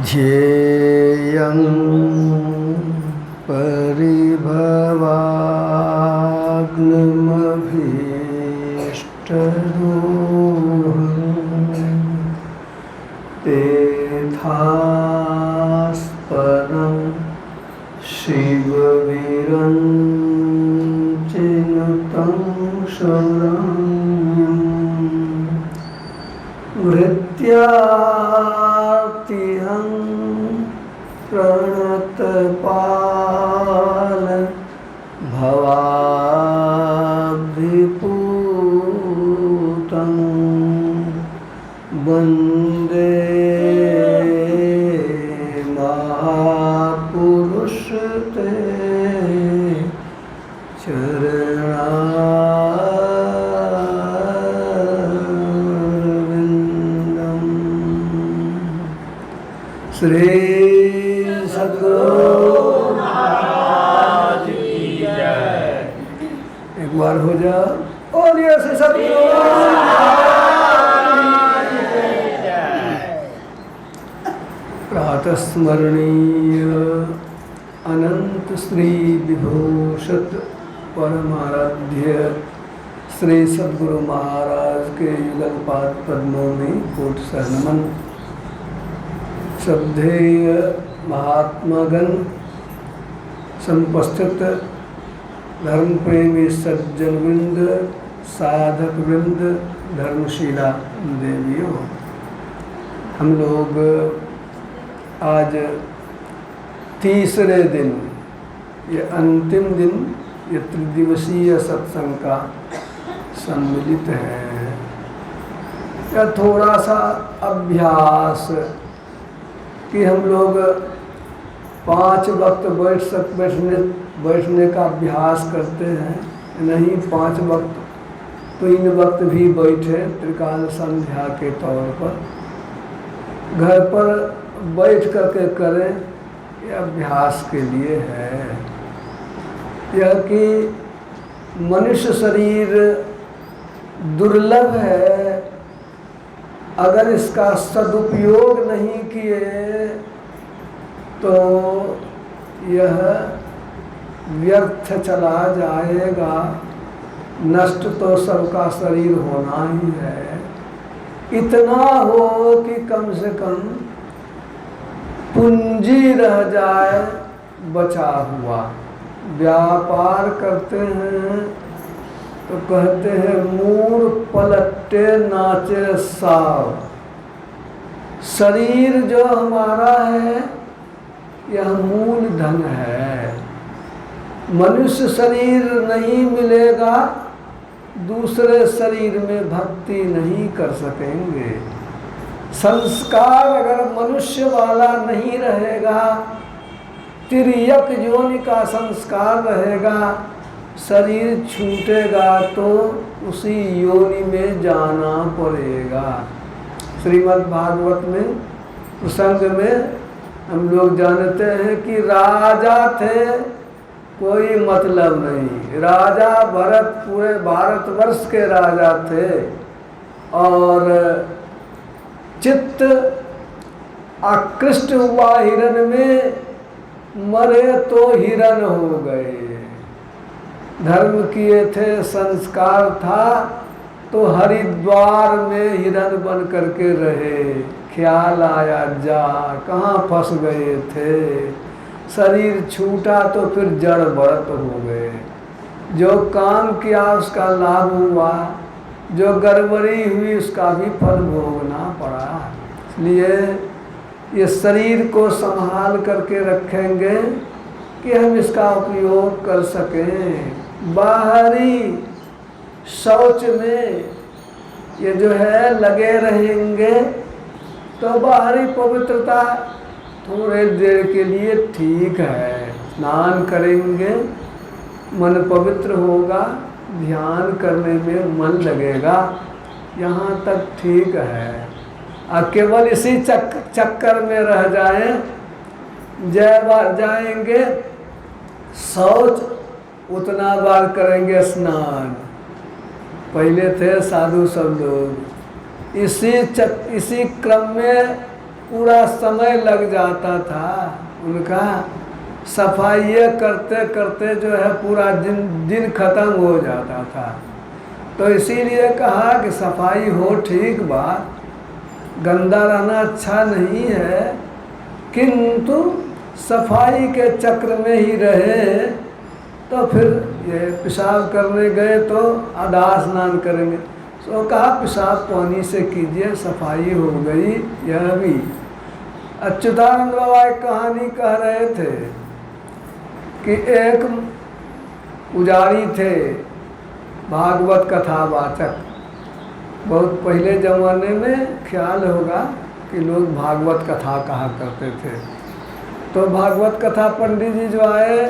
ध्येयं परिभवाग्नमभीष्टदोहं तेथास्पदं शिवविरञ्चिनुतं शौर्यं वृत्यातिहं प्रणतपाल भवाब्धिपूतं वन्दे महापुरुष ते श्री सद्गुरु महाराज की जय। एक बार हो जा बोलिए श्री सद्गुरु महाराज की जय। प्रातः स्मरणीय अनंत श्री विभूषित परमाराध्य श्री सद्गुरु महाराज के युगलपाद पद्मों में कोटि नमन। श्रद्धेय महात्मागण, समुपस्थित धर्म प्रेमी सज्जन वृंद, साधक वृंद, धर्मशीला देवियों, हम लोग आज तीसरे दिन, ये अंतिम दिन, ये त्रिदिवसीय सत्संग का सम्मिलित है। या थोड़ा सा अभ्यास कि हम लोग 5 वक्त बैठने का अभ्यास करते हैं, नहीं 5 वक्त 3 वक्त भी बैठे त्रिकाल संध्या के तौर पर, घर पर बैठ करके करें, ये अभ्यास के लिए है। यह कि मनुष्य शरीर दुर्लभ है, अगर इसका सदुपयोग नहीं किए तो यह व्यर्थ चला जाएगा। नष्ट तो सबका शरीर होना ही है। इतना हो कि कम से कम पूंजी रह जाए बचा हुआ। व्यापार करते हैं तो कहते हैं मूर पलटे नाचे साव। शरीर जो हमारा है यह मूल धन है। मनुष्य शरीर नहीं मिलेगा, दूसरे शरीर में भक्ति नहीं कर सकेंगे। संस्कार अगर मनुष्य वाला नहीं रहेगा, तिर्यक योनि का संस्कार रहेगा, शरीर छूटेगा तो उसी योनि में जाना पड़ेगा। श्रीमद् भागवत में प्रसंग में हम लोग जानते हैं कि राजा थे, कोई मतलब नहीं। राजा भरत पूरे भारतवर्ष के राजा थे और चित्त आकृष्ट हुआ हिरण में, मरे तो हिरण हो गए। धर्म किए थे, संस्कार था तो हरिद्वार में हिरण बन करके रहे। ख्याल आया जा कहाँ फंस गए थे। शरीर छूटा तो फिर जड़ बढ़त हो गए। जो काम किया उसका लाभ हुआ, जो गड़बड़ी हुई उसका भी फल भोगना पड़ा। इसलिए ये शरीर को संभाल करके रखेंगे कि हम इसका उपयोग कर सकें। बाहरी शौच में ये जो है लगे रहेंगे तो बाहरी पवित्रता थोड़े देर के लिए ठीक है। स्नान करेंगे, मन पवित्र होगा, ध्यान करने में मन लगेगा, यहाँ तक ठीक है। और केवल इसी चक्कर में रह जाएं, जय बार जाएंगे शौच, उतना बार करेंगे स्नान। पहले थे साधु सब लोग, इसी क्रम में पूरा समय लग जाता था उनका। सफाई करते करते जो है पूरा दिन खत्म हो जाता था। तो इसीलिए कहा कि सफाई हो ठीक बात, गंदा रहना अच्छा नहीं है, किंतु सफाई के चक्र में ही रहे। तो फिर ये पेशाब करने गए तो आधा स्नान करेंगे, तो कहा पेशाब पानी से कीजिए, सफाई हो गई। यह भी अच्युतानंद बाबा एक कहानी कह रहे थे कि एक पुजारी थे, भागवत कथा वाचक। बहुत पहले ज़माने में ख्याल होगा कि लोग भागवत कथा कहा करते थे। तो भागवत कथा पंडित जी जो आए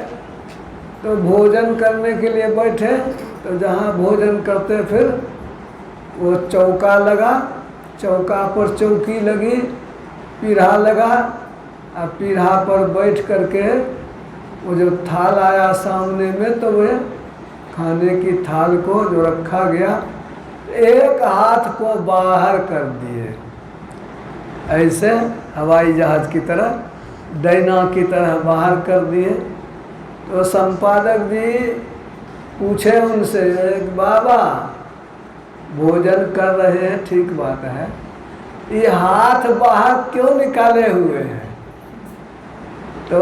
तो भोजन करने के लिए बैठे, तो जहाँ भोजन करते फिर वो चौका लगा, चौका पर चौकी लगी, पीढ़ा लगा, और पीढ़ा पर बैठ करके वो जो थाल आया सामने में, तो वह खाने की थाल को जो रखा गया एक हाथ को बाहर कर दिए, ऐसे हवाई जहाज की तरह, डैना की तरह बाहर कर दिए। तो संपादक जी पूछे उनसे, बाबा भोजन कर रहे हैं ठीक बात है, ये हाथ बाहर क्यों निकाले हुए हैं? तो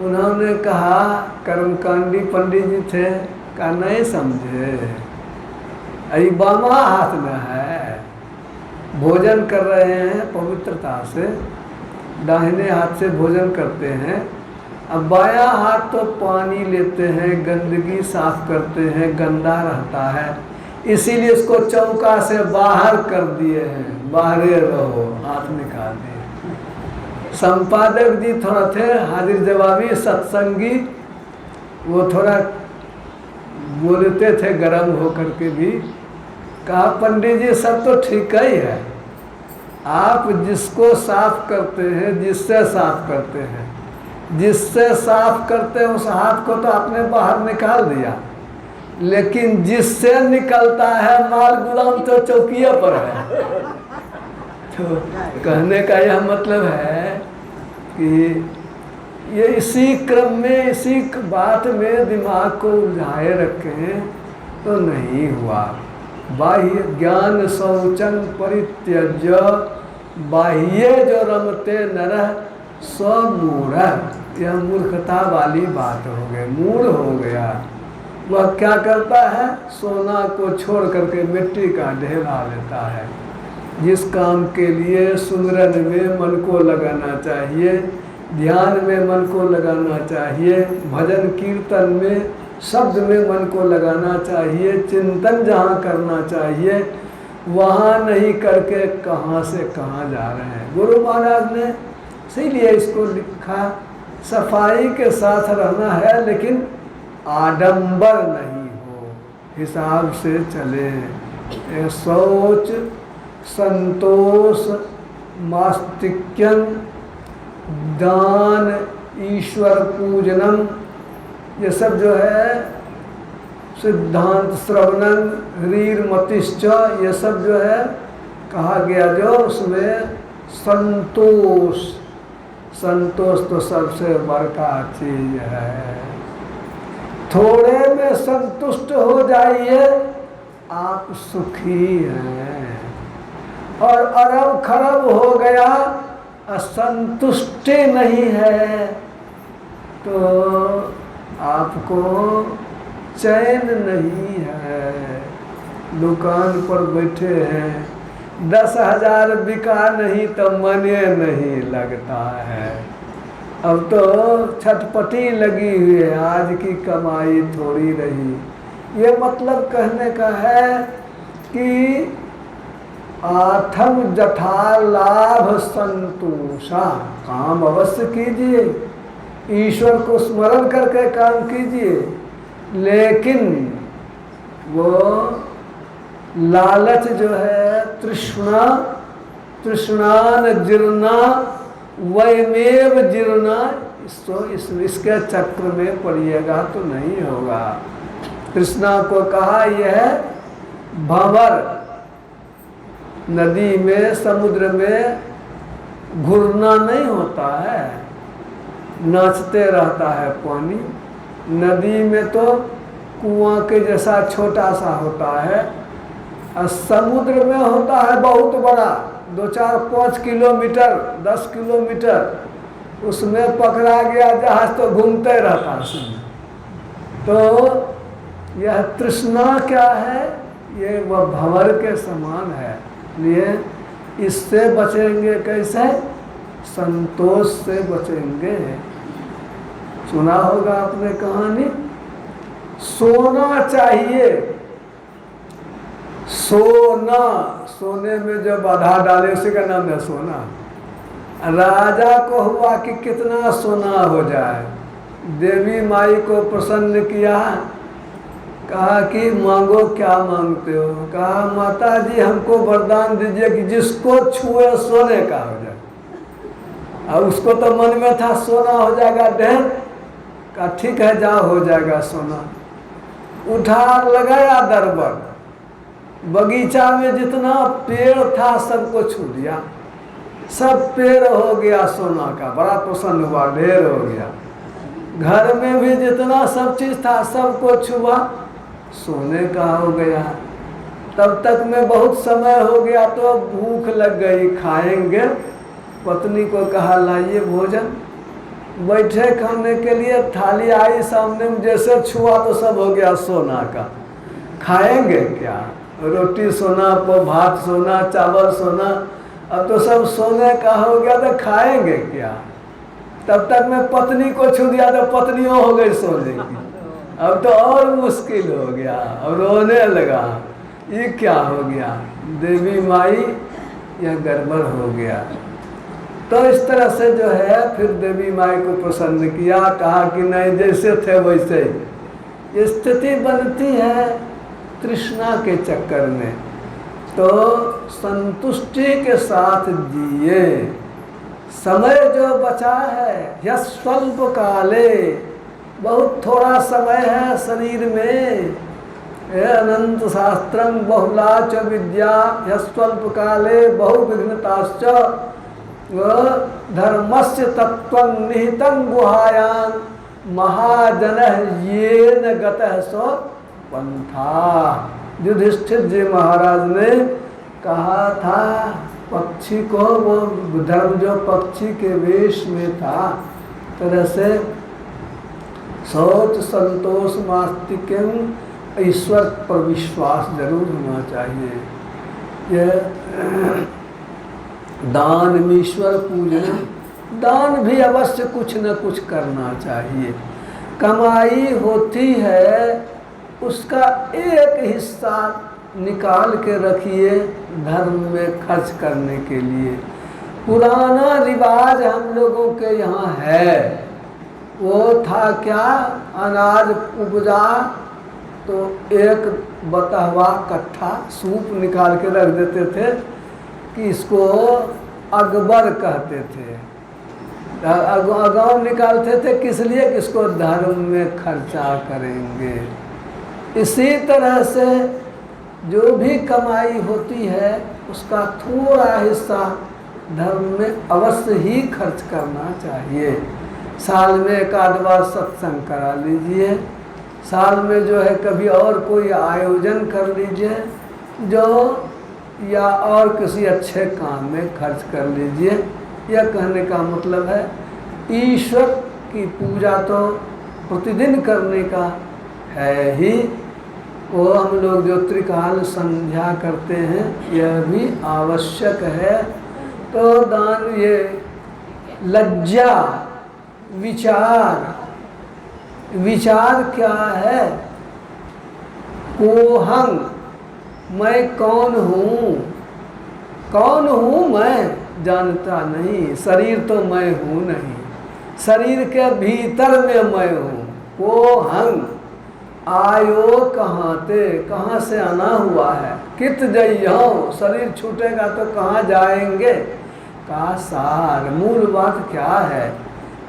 उन्होंने कहा, कर्मकांडी पंडित जी थे, कहा नहीं समझे, अभी बामा हाथ में है, भोजन कर रहे हैं पवित्रता से, दाहिने हाथ से भोजन करते हैं, अब बायां हाथ तो पानी लेते हैं, गंदगी साफ करते हैं, गंदा रहता है, इसीलिए इसको चौका से बाहर कर दिए हैं, बाहरे रहो, हाथ निकाल दिए। संपादक जी थोड़ा थे हाजिर जवाबी सत्संगी, वो थोड़ा बोलते थे गरम होकर के भी। कहा पंडित जी सब तो ठीक ही है, आप जिसको साफ करते हैं, जिससे साफ करते हैं, जिससे साफ करते हैं उस हाथ को तो आपने बाहर निकाल दिया, लेकिन जिससे निकलता है माल गुलाम तो चौकिया पर है। तो कहने का यह मतलब है कि ये इसी क्रम में, इसी बात में दिमाग को उलझाए रखें तो नहीं हुआ। बाह्य ज्ञान शौचन परित्यज्य बाह्य जो रमते नरह स्वमूढ़, यह मूर्खता वाली बात हो गई, मूढ़ हो गया। वह क्या करता है, सोना को छोड़ करके मिट्टी का ढेला लेता है। जिस काम के लिए सुमिरन में मन को लगाना चाहिए, ध्यान में मन को लगाना चाहिए, भजन कीर्तन में शब्द में मन को लगाना चाहिए, चिंतन जहाँ करना चाहिए वहाँ नहीं करके कहाँ से कहाँ जा रहे हैं। गुरु महाराज ने इसीलिए इसको लिखा, सफाई के साथ रहना है लेकिन आडंबर नहीं हो, हिसाब से चले। शौच, संतोष, मास्तिक्यन, दान, ईश्वर पूजनम, ये सब जो है सिद्धांत श्रवणन, ह्रीर मतिश्च, ये सब जो है कहा गया, जो उसमें संतोष, संतोष तो सबसे बड़का चीज है। थोड़े में संतुष्ट हो जाइए, आप सुखी हैं, और अरब खरब हो गया, असंतुष्टि नहीं है, तो आपको चैन नहीं है। दुकान पर बैठे हैं, 10,000 बिका नहीं तो मने नहीं लगता है। अब तो छटपटी लगी हुई है, आज की कमाई थोड़ी रही। ये मतलब कहने का है कि आथम जथा लाभ संतोषा, काम अवश्य कीजिए, ईश्वर को स्मरण करके काम कीजिए, लेकिन वो लालच जो है, तृष्णा, तृष्णान जीर्णा वयमेव जीर्णा, इसके चक्र में पड़िएगा तो नहीं होगा। कृष्णा को कहा यह भंवर, नदी में, समुद्र में घुरना नहीं होता है, नाचते रहता है पानी। नदी में तो कुआं के जैसा छोटा सा होता है, और समुद्र में होता है बहुत बड़ा, 2-4-5 किलोमीटर, 10 किलोमीटर। उसमें पकड़ा गया जहाज तो घूमते रहता है उसमें। तो यह तृष्णा क्या है? ये वह भंवर के समान है। इसलिए इससे बचेंगे कैसे? संतोष से बचेंगे। सुना होगा आपने कहानी, सोना चाहिए, सोना, सोने में जो बाधा डाले उसी का नाम है सोना। राजा को हुआ कि कितना सोना हो जाए। देवी माई को प्रसन्न किया, कहा कि मांगो, क्या मांगते हो? कहा माता जी हमको वरदान दीजिए कि जिसको छुए सोने का हो जाए। अब उसको तो मन में था सोना हो जाएगा ढेर, कहा ठीक है जाओ हो जाएगा सोना। उठा लगाया दरबार, बगीचा में जितना पेड़ था सबको छू लिया, सब पेड़ हो गया सोना का, बड़ा प्रसन्न हुआ, ढेर हो गया। घर में भी जितना सब चीज था सबको छुआ, सोने का हो गया। तब तक में बहुत समय हो गया तो भूख लग गई, खाएंगे। पत्नी को कहा लाइए भोजन। बैठे खाने के लिए, थाली आई सामने में, जैसे छुआ तो सब हो गया सोना का। खाएंगे क्या? रोटी सोना, भात सोना, चावल सोना, अब तो सब सोने का हो गया तो खाएंगे क्या? तब तक मैं पत्नी को छू दिया तो पत्नियों हो गई सोने की। अब तो और मुश्किल हो गया, अब रोने लगा, ये क्या हो गया? देवी माई यह गड़बड़ हो गया। तो इस तरह से जो है फिर देवी माई को प्रसन्न किया, कहा कि नहीं जैसे थे वैसे ही। स्थिति बनती है तृष्णा के चक्कर में, तो संतुष्टि के साथ जिए। समय जो बचा है यह स्वल्प काले, बहुत थोड़ा समय है शरीर में। अनंत शास्त्रं बहुला च विद्या यह स्वल्प काले बहुविघ्नताश्च धर्मस्य तत्त्वं निहितं गुहायां महाजनः येन गतः सो पंथा। युधिष्ठिर जी महाराज ने कहा था पक्षी को, वो धर्म जो पक्षी के वेश में था, तरह से शौच संतोष मास्तिक्यम, ईश्वर पर विश्वास जरूर होना चाहिए। यह दान में ईश्वर पूजन, दान भी अवश्य कुछ न कुछ करना चाहिए। कमाई होती है उसका एक हिस्सा निकाल के रखिए धर्म में खर्च करने के लिए। पुराना रिवाज हम लोगों के यहाँ है, वो था क्या, अनाज उपजा तो एक बतहवा कट्ठा सूप निकाल के रख देते थे कि इसको अगबर कहते थे। अगाम निकालते थे किस लिए? कि इसको धर्म में खर्चा करेंगे। इसी तरह से जो भी कमाई होती है उसका थोड़ा हिस्सा धर्म में अवश्य ही खर्च करना चाहिए। साल में एक आध बार सत्संग करा लीजिए, साल में जो है कभी और कोई आयोजन कर लीजिए, जो या और किसी अच्छे काम में खर्च कर लीजिए। यह कहने का मतलब है ईश्वर की पूजा तो प्रतिदिन करने का है ही। वो हम लोग जो त्रिकाल संध्या करते हैं यह भी आवश्यक है। तो दान, ये लज्जा, विचार क्या है? कोहं, मैं कौन हूँ? कौन हूँ मैं जानता नहीं। शरीर तो मैं हूँ नहीं, शरीर के भीतर में मैं हूँ। कोहं, आयो कहाँ ते, कहाँ से आना हुआ है? कित जइयो, शरीर छूटेगा तो कहाँ जाएंगे? का सार, मूल बात क्या है?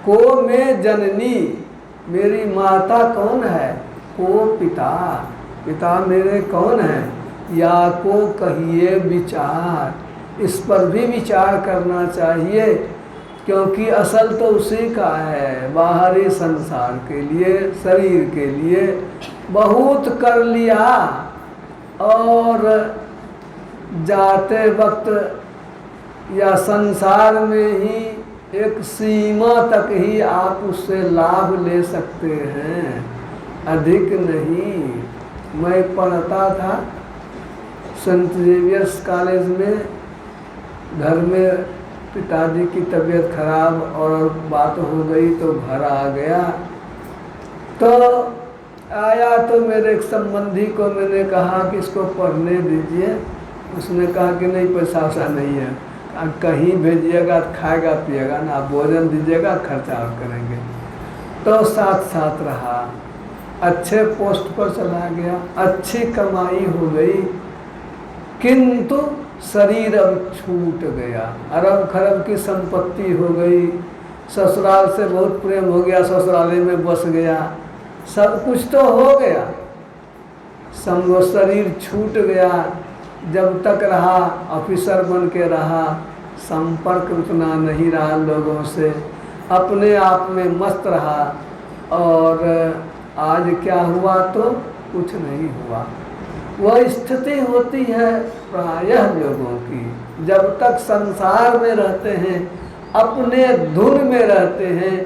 को में जननी, मेरी माता कौन है? को पिता, पिता मेरे कौन है? या को कहिए विचार। इस पर भी विचार करना चाहिए, क्योंकि असल तो उसी का है। बाहरी संसार के लिए, शरीर के लिए बहुत कर लिया, और जाते वक्त या संसार में ही एक सीमा तक ही आप उससे लाभ ले सकते हैं, अधिक नहीं। मैं पढ़ता था सेंट जेवियर्स कॉलेज में, घर में पिताजी की तबीयत खराब और बात हो गई तो घर आ गया। तो आया तो मेरे एक संबंधी को मैंने कहा कि इसको पढ़ने दीजिए। उसने कहा कि नहीं, पैसा वैसा नहीं है, कहीं भेजिएगा तो खाएगा पिएगा ना, भोजन दीजिएगा, खर्चा और करेंगे। तो साथ साथ रहा, अच्छे पोस्ट पर चला गया, अच्छी कमाई हो गई, किंतु शरीर अब छूट गया। अरब खरब की संपत्ति हो गई, ससुराल से बहुत प्रेम हो गया, ससुराले में बस गया, सब कुछ तो हो गया, समझो शरीर छूट गया। जब तक रहा ऑफिसर बन के रहा, संपर्क उतना नहीं रहा लोगों से, अपने आप में मस्त रहा, और आज क्या हुआ तो कुछ नहीं हुआ। वह स्थिति होती है प्रायः लोगों की, जब तक संसार में रहते हैं, अपने धुन में रहते हैं,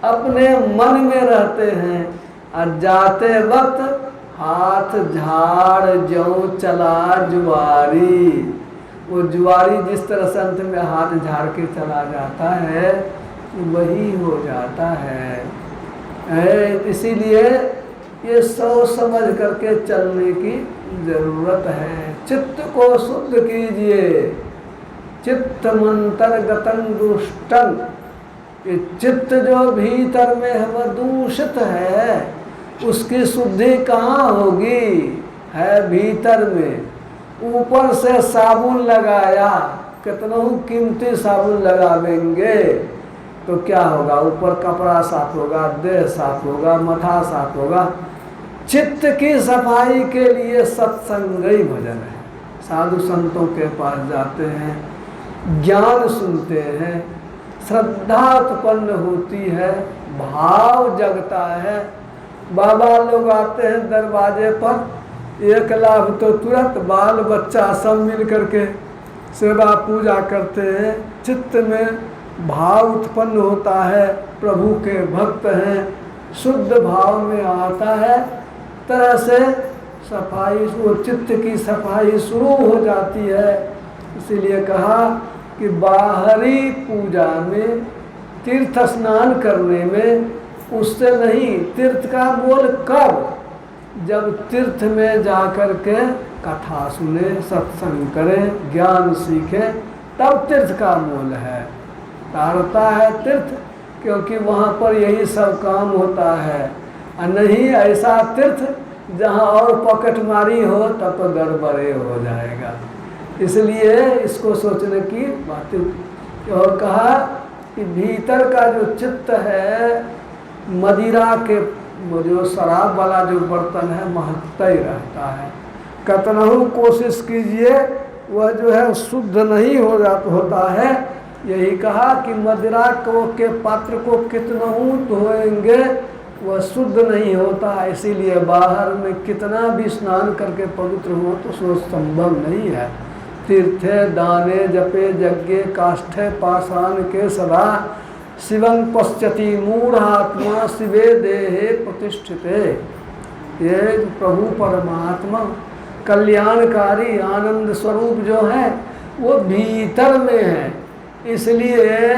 अपने मन में रहते हैं, और जाते वक्त हाथ झाड़ ज्यों चला जुआरी। वो जुआरी जिस तरह से अंत में हाथ झाड़ के चला जाता है, वही हो जाता है। इसीलिए ये सोच समझ करके चलने की जरूरत है। चित्त को शुद्ध कीजिए, चित्त मंतर गतन दुष्टन। ये चित्त जो भीतर में है वह दूषित है, उसकी शुद्धि कहाँ होगी? है भीतर में। ऊपर से साबुन लगाया, कितना कीमती साबुन लगा देंगे तो क्या होगा? ऊपर कपड़ा साफ होगा, देह साफ होगा, मथा साफ होगा। चित्त की सफाई के लिए सत्संग ही भजन है। साधु संतों के पास जाते हैं, ज्ञान सुनते हैं, श्रद्धा उत्पन्न होती है, भाव जगता है। बाबा लोग आते हैं दरवाजे पर, एक लाभ तो तुरंत बाल बच्चा सब मिल करके सेवा पूजा करते हैं, चित्त में भाव उत्पन्न होता है, प्रभु के भक्त हैं, शुद्ध भाव में आता है, तरह से सफाई, वो चित्त की सफाई शुरू हो जाती है। इसीलिए कहा कि बाहरी पूजा में, तीर्थ स्नान करने में, उससे नहीं। तीर्थ का बोल कब? जब तीर्थ में जाकर के कथा सुने, सत्संग करें, ज्ञान सीखें, तब तीर्थ का मूल है। तारता है तीर्थ, क्योंकि वहाँ पर यही सब काम होता है। और नहीं ऐसा तीर्थ जहाँ और पॉकेटमारी हो, तब तो गड़बड़े हो जाएगा। इसलिए इसको सोचने की बात। और कहा कि भीतर का जो चित्त है, मदिरा के जो शराब वाला जो बर्तन है, महकता ही रहता है। कतनहु कोशिश कीजिए, वह जो है शुद्ध नहीं होता है। यही कहा कि मदिरा के पात्र को कितनहु धोएंगे, वह शुद्ध नहीं होता। इसीलिए बाहर में कितना भी स्नान करके पवित्र हो तो सो संभव नहीं है। तीर्थे दाने जपे यज्ञे काष्ठे पाषाण के सदा, शिवं पश्यति मूढ़ात्मा शिवे देहे प्रतिष्ठिते। ये प्रभु परमात्मा कल्याणकारी आनंद स्वरूप जो है वो भीतर में है। इसलिए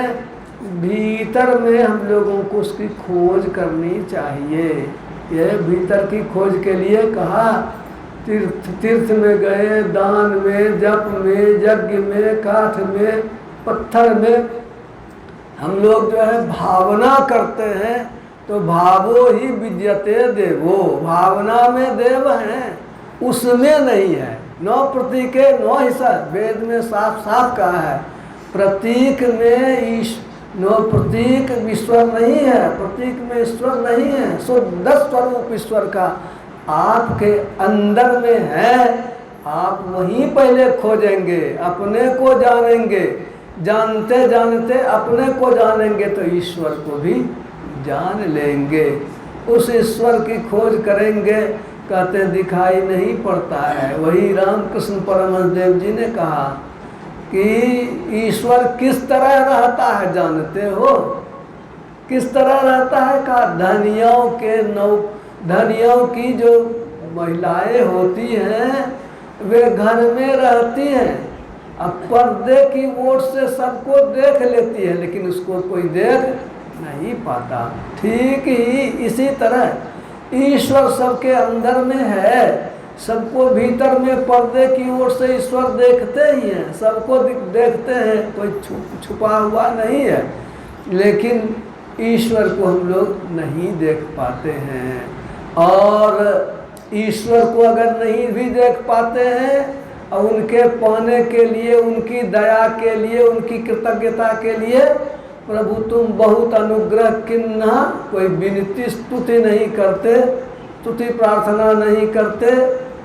भीतर में हम लोगों को उसकी खोज करनी चाहिए। यह भीतर की खोज के लिए कहा, तीर्थ में गए, दान में, जप में, यज्ञ में, काठ में, पत्थर में हम लोग जो है भावना करते हैं, तो भावो ही विद्यते देवो। भावना में देव हैं, उसमें नहीं है। नौ प्रतीके नौ हिस्सा, वेद में साफ साफ कहा है। प्रतीक में नो प्रतीक ईश्वर नहीं है, प्रतीक में ईश्वर नहीं है। शुद्ध स्वरूप ईश्वर का आपके अंदर में है, आप वहीं पहले खोजेंगे, अपने को जानेंगे, जानते जानते अपने को जानेंगे तो ईश्वर को भी जान लेंगे। उस ईश्वर की खोज करेंगे, कहते दिखाई नहीं पड़ता है। वही रामकृष्ण परमहंस देव जी ने कहा कि ईश्वर किस तरह रहता है जानते हो? किस तरह रहता है? कहा धनियों की जो महिलाएं होती हैं वे घर में रहती हैं, अब पर्दे की ओर से सबको देख लेती है लेकिन उसको कोई देख नहीं पाता। ठीक ही इसी तरह ईश्वर सबके अंदर में है, सबको भीतर में पर्दे की ओर से ईश्वर देखते ही हैं, सबको देखते हैं, कोई छुपा हुआ नहीं है, लेकिन ईश्वर को हम लोग नहीं देख पाते हैं। और ईश्वर को अगर नहीं भी देख पाते हैं और उनके पाने के लिए, उनकी दया के लिए, उनकी कृतज्ञता के लिए प्रभु तुम बहुत अनुग्रह किन्ना, कोई विनती स्तुति नहीं करते, स्तुति प्रार्थना नहीं करते,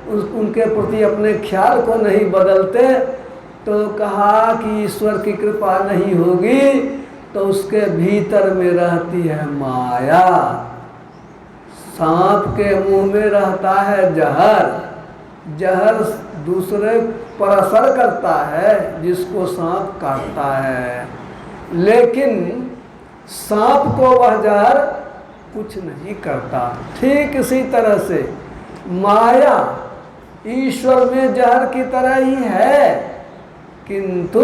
उनके प्रति अपने ख्याल को नहीं बदलते, तो कहा कि ईश्वर की कृपा नहीं होगी तो उसके भीतर में रहती है माया। सांप के मुंह में रहता है जहर, जहर दूसरे पर असर करता है जिसको सांप काटता है, लेकिन सांप को वह जहर कुछ नहीं करता। ठीक इसी तरह से माया ईश्वर में जहर की तरह ही है, किंतु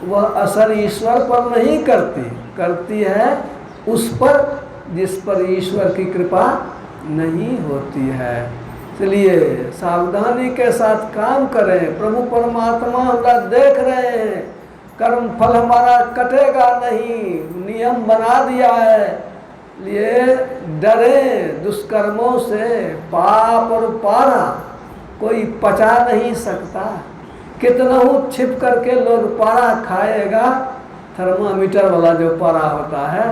वह असर ईश्वर पर नहीं करती, करती है उस पर जिस पर ईश्वर की कृपा नहीं होती है। इसलिए सावधानी के साथ काम करें। प्रभु परमात्मा हमारा देख रहे हैं, कर्म फल हमारा कटेगा नहीं, नियम बना दिया है। लिए डरें दुष्कर्मों से, पाप और पारा कोई पचा नहीं सकता। कितना ही छिप करके लोग पारा खाएगा, थर्मामीटर वाला जो पारा होता है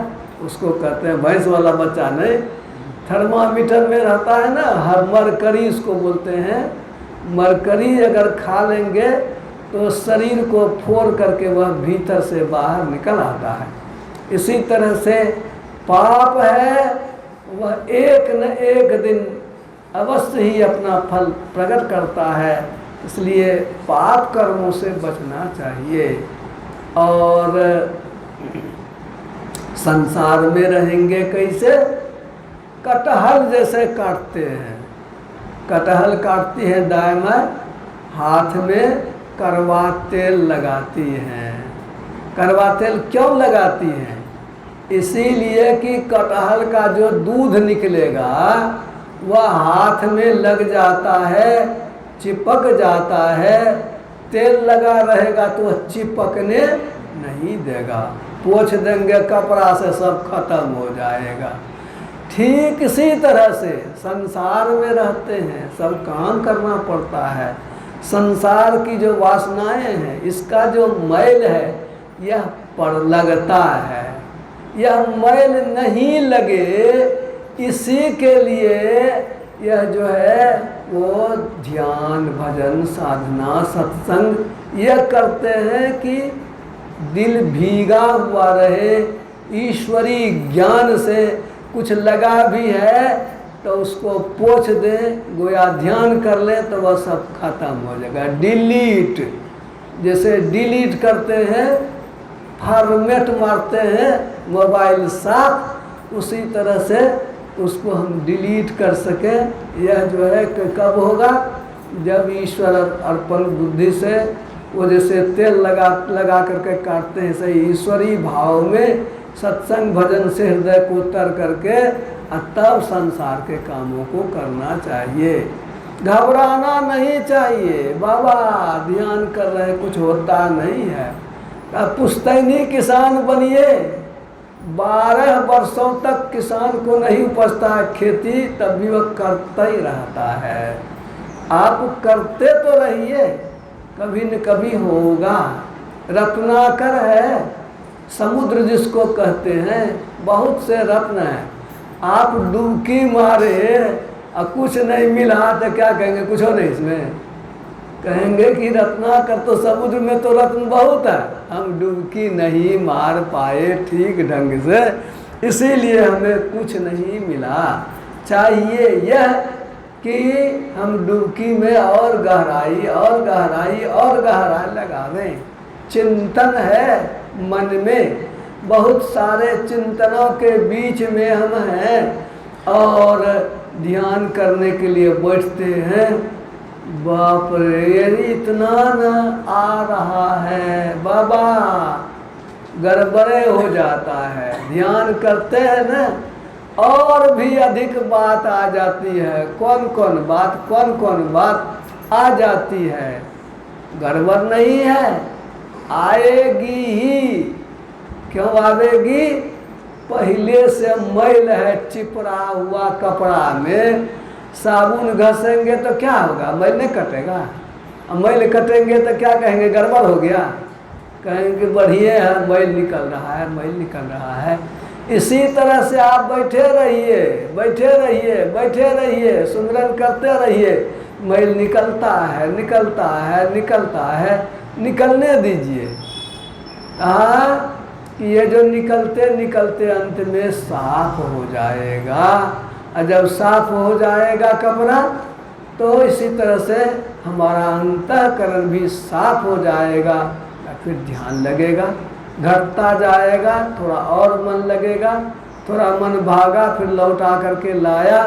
उसको कहते हैं, भैंस वाला बच्चा नहीं, थर्मामीटर में रहता है ना, हर मरकरी उसको बोलते हैं। मरकरी अगर खा लेंगे तो शरीर को फोड़ करके वह भीतर से बाहर निकल आता है। इसी तरह से पाप है, वह एक न एक दिन अवश्य ही अपना फल प्रकट करता है। इसलिए पाप कर्मों से बचना चाहिए। और संसार में रहेंगे कैसे? कटहल जैसे काटते हैं, कटहल काटती है दाई माँ, हाथ में करवा तेल लगाती हैं। करवा तेल क्यों लगाती हैं? इसीलिए कि कटहल का जो दूध निकलेगा वह हाथ में लग जाता है, चिपक जाता है। तेल लगा रहेगा तो वह चिपकने नहीं देगा, पोंछ देंगे कपड़ा से सब खत्म हो जाएगा। ठीक इसी तरह से संसार में रहते हैं, सब काम करना पड़ता है। संसार की जो वासनाएं हैं, इसका जो मैल है यह पर लगता है। यह मैल नहीं लगे इसी के लिए यह जो है वो ध्यान, भजन, साधना, सत्संग यह करते हैं कि दिल भीगा हुआ रहे, ईश्वरी ज्ञान से कुछ लगा भी है तो उसको पोंछ दें, गोया ध्यान कर लें तो वह सब खत्म हो जाएगा। डिलीट, जैसे डिलीट करते हैं, फॉर्मेट मारते हैं मोबाइल साफ, उसी तरह से उसको हम डिलीट कर सकें। यह जो है कब होगा? जब ईश्वर अर्पण बुद्धि से वो जैसे तेल लगा करके काटते हैं, सही ईश्वरी भाव में सत्संग भजन से हृदय को तर करके तब संसार के कामों को करना चाहिए। घबराना नहीं चाहिए। बाबा ध्यान कर रहे, कुछ होता नहीं है। पुश्तैनी किसान बनिए। 12 वर्षों तक किसान को नहीं उपजता है खेती, तब भी वह करता ही रहता है। आप करते तो रहिए, कभी न कभी होगा। रत्नाकर है, समुद्र जिसको कहते हैं, बहुत से रत्न हैं। आप डुबकी मारे और कुछ नहीं मिला तो क्या कहेंगे? कुछ हो नहीं इसमें, कहेंगे कि रत्नाकर तो समुद्र में तो रत्न बहुत है, हम डुबकी नहीं मार पाए ठीक ढंग से, इसीलिए हमें कुछ नहीं मिला। चाहिए यह कि हम डुबकी में और गहराई और गहराई और गहराई लगावें। चिंतन है मन में, बहुत सारे चिंतनों के बीच में हम हैं और ध्यान करने के लिए बैठते हैं। बाप रे, यदि इतना न आ रहा है बाबा, गड़बड़े हो जाता है। ध्यान करते हैं ना, और भी अधिक बात आ जाती है। कौन कौन बात आ जाती है। गड़बड़ नहीं है, आएगी ही। क्यों आवेगी? पहले से मैल है चिपड़ा हुआ कपड़ा में, साबुन घसेंगे तो क्या होगा? मैल नहीं कटेगा। मैल कटेंगे तो क्या कहेंगे? गड़बड़ हो गया। कहेंगे बढ़िया है, मैल निकल रहा है, मैल निकल रहा है। इसी तरह से आप बैठे रहिए, बैठे रहिए, बैठे रहिए, सुमिरन करते रहिए। मैल निकलता है, निकलता है, निकलता है, निकलने दीजिए। हाँ, ये जो निकलते निकलते अंत में साफ हो जाएगा। और जब साफ हो जाएगा कपड़ा, तो इसी तरह से हमारा अंतःकरण भी साफ हो जाएगा। फिर ध्यान लगेगा, घटता जाएगा, थोड़ा और मन लगेगा, थोड़ा मन भागा, फिर लौटा करके लाया।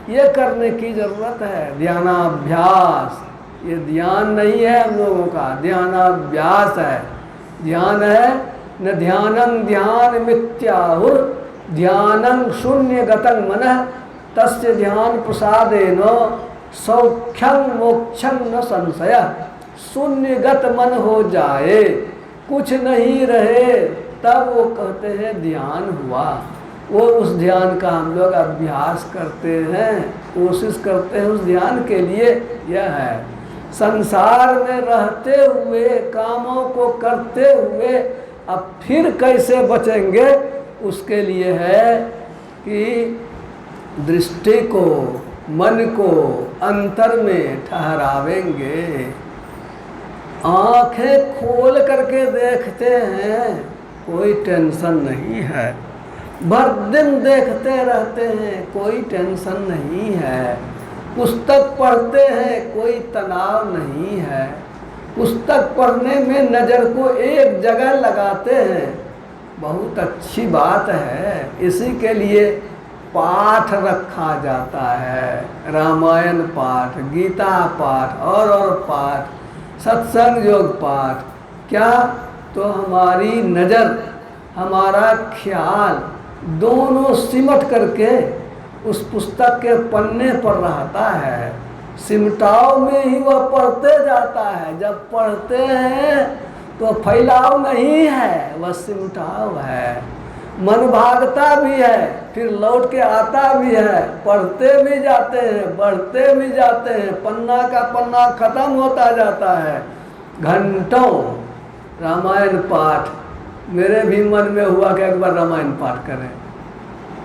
ये करने की ज़रूरत है, ध्यानाभ्यास। ये ध्यान नहीं है हम लोगों का, ध्यानाभ्यास है। ध्यान है न ध्यानं ध्यान मिथ्याहुर ध्यानं शून्य गतं मनः तस्य ध्यान प्रसादेन सौख्यं मोक्षं न संशय। शून्यगत मन हो जाए, कुछ नहीं रहे, तब वो कहते हैं ध्यान हुआ। वो उस ध्यान का हम लोग अभ्यास करते हैं, कोशिश करते हैं उस ध्यान के लिए। यह है संसार में रहते हुए, कामों को करते हुए अब फिर कैसे बचेंगे, उसके लिए है कि दृष्टि को, मन को अंतर में ठहरावेंगे। आंखें खोल करके देखते हैं, कोई टेंशन नहीं है। भर दिन देखते रहते हैं, कोई टेंशन नहीं है। पुस्तक पढ़ते हैं, कोई तनाव नहीं है। पुस्तक पढ़ने में नज़र को एक जगह लगाते हैं, बहुत अच्छी बात है। इसी के लिए पाठ रखा जाता है, रामायण पाठ, गीता पाठ और पाठ, सत्संग योग पाठ। क्या? तो हमारी नज़र, हमारा ख्याल दोनों सिमट करके उस पुस्तक के पन्ने पर रहता है। सिमटाव में ही वह पढ़ते जाता है। जब पढ़ते हैं तो फैलाव नहीं है, वह सिमटाव है। मन भागता भी है, फिर लौट के आता भी है, पढ़ते भी जाते हैं, बढ़ते भी जाते हैं, पन्ना का पन्ना खत्म होता जाता है। घंटों रामायण पाठ, मेरे भी मन में हुआ कि एक बार रामायण पाठ करें।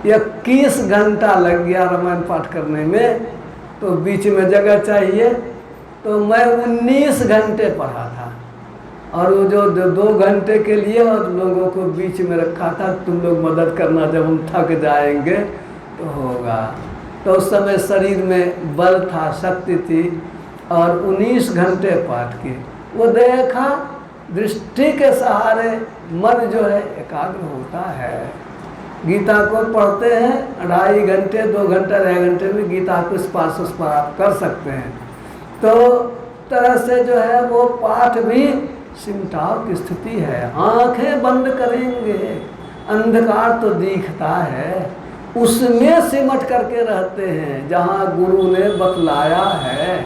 21 घंटा लग गया रामायण पाठ करने में, तो बीच में जगह चाहिए, तो मैं 19 घंटे पढ़ा था। और वो जो 2 घंटे के लिए और लोगों को बीच में रखा था, तुम लोग मदद करना, जब हम थक जाएंगे तो होगा। तो उस समय शरीर में बल था, शक्ति थी, और 19 घंटे पाठ किए। वो देखा, दृष्टि के सहारे मन जो है एकाग्र होता है। गीता को पढ़ते हैं 2.5 घंटे, 2 घंटे, 2.5 घंटे में गीता को स्पर्श पर आप कर सकते हैं। तो तरह से जो है वो पाठ भी सिमटाव की स्थिति है। आंखें बंद करेंगे, अंधकार तो दिखता है, उसमें सिमट करके रहते हैं जहाँ गुरु ने बतलाया है।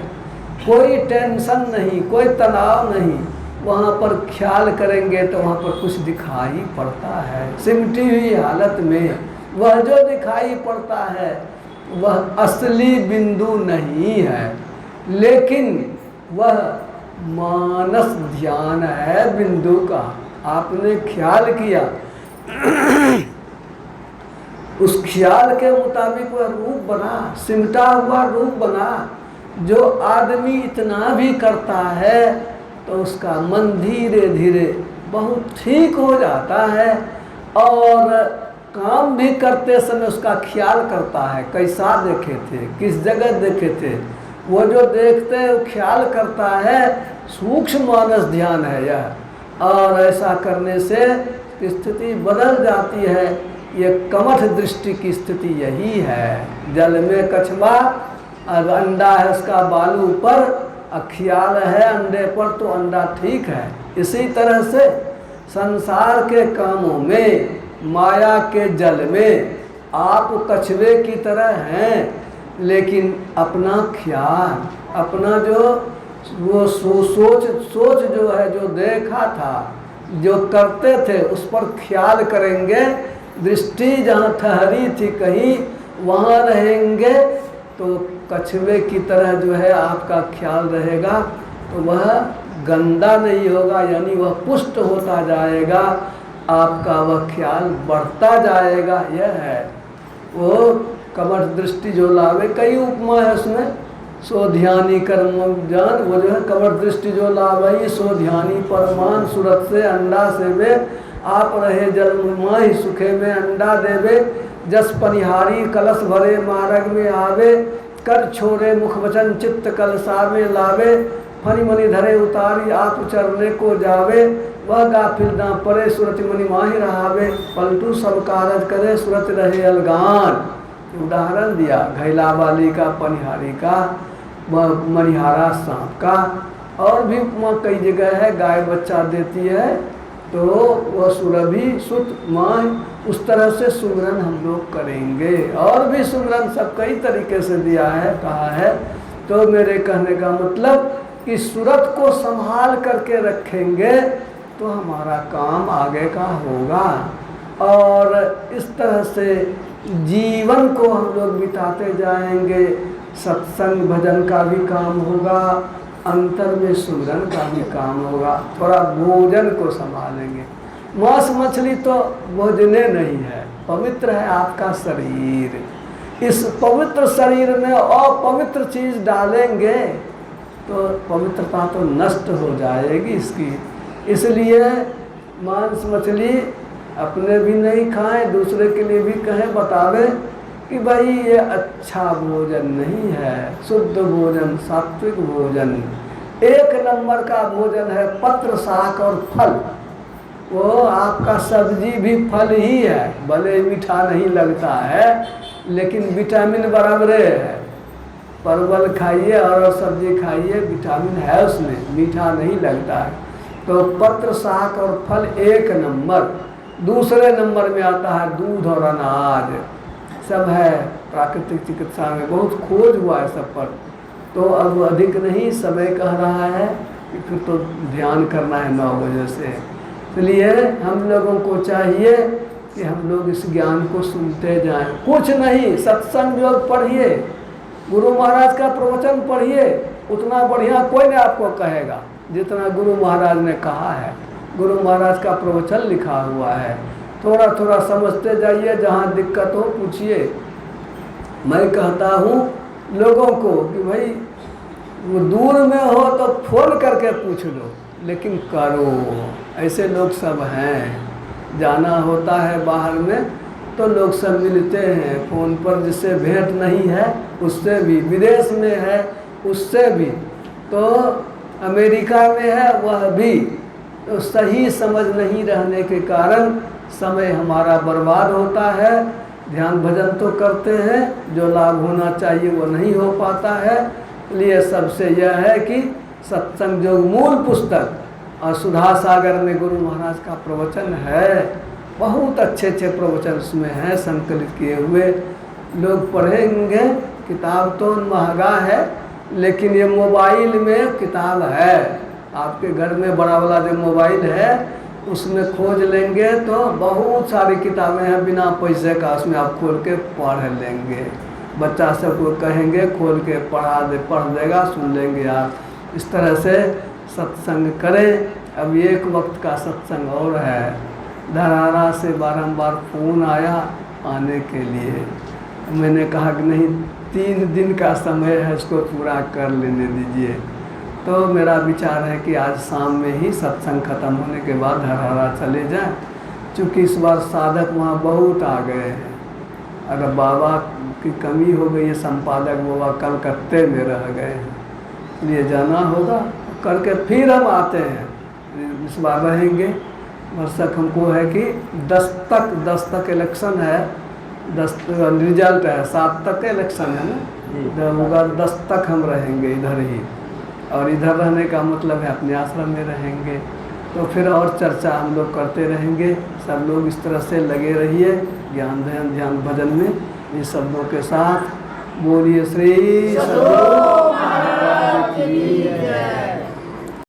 कोई टेंशन नहीं, कोई तनाव नहीं। वहाँ पर ख्याल करेंगे तो वहाँ पर कुछ दिखाई पड़ता है। सिमटी हुई हालत में वह जो दिखाई पड़ता है वह असली बिंदु नहीं है, लेकिन वह मानस ध्यान है बिंदु का। आपने ख्याल किया, उस ख्याल के मुताबिक वह रूप बना, सिमटा हुआ रूप बना। जो आदमी इतना भी करता है तो उसका मन धीरे धीरे बहुत ठीक हो जाता है, और काम भी करते समय उसका ख्याल करता है कैसा देखे थे, किस जगह देखे थे, वो जो देखते हैं वो ख्याल करता है। सूक्ष्म मानस ध्यान है यह, और ऐसा करने से स्थिति बदल जाती है। ये कमठ दृष्टि की स्थिति यही है। जल में कछुआ, अब अंडा है उसका बालू पर, ख्याल है अंडे पर तो अंडा ठीक है। इसी तरह से संसार के कामों में, माया के जल में आप कछुए की तरह हैं, लेकिन अपना ख्याल, अपना जो वो सोच जो है, जो देखा था, जो करते थे उस पर ख्याल करेंगे। दृष्टि जहाँ ठहरी थी कहीं वहाँ रहेंगे तो कछुए की तरह जो है आपका ख्याल रहेगा, तो वह गंदा नहीं होगा, यानी वह पुष्ट होता जाएगा, आपका वह ख्याल बढ़ता जाएगा। यह है वो कमठ दृष्टि जो लावे। कई उपमा है उसमें, सो ध्यानी कर्म जान, वो जो है कमठ दृष्टि जो लावई सो ध्यानी परमान, सूरत से अंडा सेवे आप रहे जल माही, सुखे में अंडा देवे, जस पनिहारी कलश भरे मार्ग में आवे, कर छोरे मुख वचन चित्त कलसा में लावे, फनी मनी धरे उतारी आप चरने को जावे, वह गाफिल ना परे सुरत मनि माही रहावे, पलटू सब कारज करे सुरत रहे अलगान। उदाहरण दिया घैला वाली का, पनिहारी का, मनिहारा सांप का, और भी कई जगह है। गाय बच्चा देती है तो वह सुरभि सुत माँ, उस तरह से सुमरन हम लोग करेंगे। और भी सुमरन सब कई तरीके से दिया है, कहा है। तो मेरे कहने का मतलब कि सूरत को संभाल करके रखेंगे तो हमारा काम आगे का होगा, और इस तरह से जीवन को हम लोग बिताते जाएंगे। सत्संग भजन का भी काम होगा, अंतर में सुमरन का भी काम होगा। थोड़ा भोजन को संभालेंगे। मांस मछली तो भोजने नहीं है, पवित्र है आपका शरीर। इस पवित्र शरीर में अपवित्र चीज डालेंगे तो पवित्रता तो नष्ट हो जाएगी इसकी। इसलिए मांस मछली अपने भी नहीं खाएं, दूसरे के लिए भी कहें, बतावे कि भाई ये अच्छा भोजन नहीं है। शुद्ध भोजन, सात्विक भोजन, एक नंबर का भोजन है पत्र शाक और फल। वो आपका सब्जी भी फल ही है, भले मीठा नहीं लगता है लेकिन विटामिन बराबरे है। परवल खाइए और सब्जी खाइए, विटामिन है उसमें, मीठा नहीं लगता है। तो पत्र शाक और फल एक नंबर। दूसरे नंबर में आता है दूध और अनाज, सब है। प्राकृतिक चिकित्सा में बहुत खोज हुआ है सब पर, तो अब अधिक नहीं समय कह रहा है कि फिर तो ध्यान करना है 9 बजे से। इसलिए हम लोगों को चाहिए कि हम लोग इस ज्ञान को सुनते जाएं। कुछ नहीं, सत्संग योग पढ़िए, गुरु महाराज का प्रवचन पढ़िए, उतना बढ़िया कोई नहीं आपको कहेगा जितना गुरु महाराज ने कहा है। गुरु महाराज का प्रवचन लिखा हुआ है, थोड़ा थोड़ा समझते जाइए, जहाँ दिक्कत हो पूछिए। मैं कहता हूँ लोगों को कि भाई वो दूर में हो तो फोन करके पूछ लो, लेकिन करो। ऐसे लोग सब हैं, जाना होता है बाहर में तो लोग सब मिलते हैं फ़ोन पर, जिससे भेंट नहीं है उससे भी, विदेश में है उससे भी, तो अमेरिका में है वह भी। तो सही समझ नहीं रहने के कारण समय हमारा बर्बाद होता है। ध्यान भजन तो करते हैं, जो लाभ होना चाहिए वो नहीं हो पाता है। इसलिए सबसे यह है कि सत्संग जो मूल पुस्तक और सुधा सागर में गुरु महाराज का प्रवचन है, बहुत अच्छे अच्छे प्रवचन उसमें हैं संकलित किए हुए। लोग पढ़ेंगे, किताब तो महंगा है लेकिन ये मोबाइल में किताब है। आपके घर में बड़ा वाला जो मोबाइल है उसमें खोज लेंगे तो बहुत सारी किताबें हैं बिना पैसे का, उसमें आप खोल के पढ़ लेंगे। बच्चा सबको कहेंगे खोल के पढ़ देगा, सुन लेंगे आप। इस तरह से सत्संग करें। अब एक वक्त का सत्संग और है, धरारा से बारंबार फ़ोन आया आने के लिए। मैंने कहा कि नहीं, 3 दिन का समय है, इसको पूरा कर लेने दीजिए। तो मेरा विचार है कि आज शाम में ही सत्संग खत्म होने के बाद धरहरा चले जाएं, चूँकि इस बार साधक वहाँ बहुत आ गए हैं। अगर बाबा की कमी हो गई है, संपादक बाबा कलकत्ते में रह गए हैं, इसलिए जाना होगा करके फिर हम आते हैं। इस बार रहेंगे। वर्षक हमको है कि 10 तक इलेक्शन है, 10 रिजल्ट है, 7 तक इलेक्शन है ना, होगा 10 तक हम रहेंगे इधर ही। और इधर रहने का मतलब है अपने आश्रम में रहेंगे। तो फिर और चर्चा हम लोग करते रहेंगे। सब लोग इस तरह से लगे रहिए ज्ञान ध्यान भजन में इन शब्दों के साथ। बोलिए श्री सद्गुरु महाराज की जय।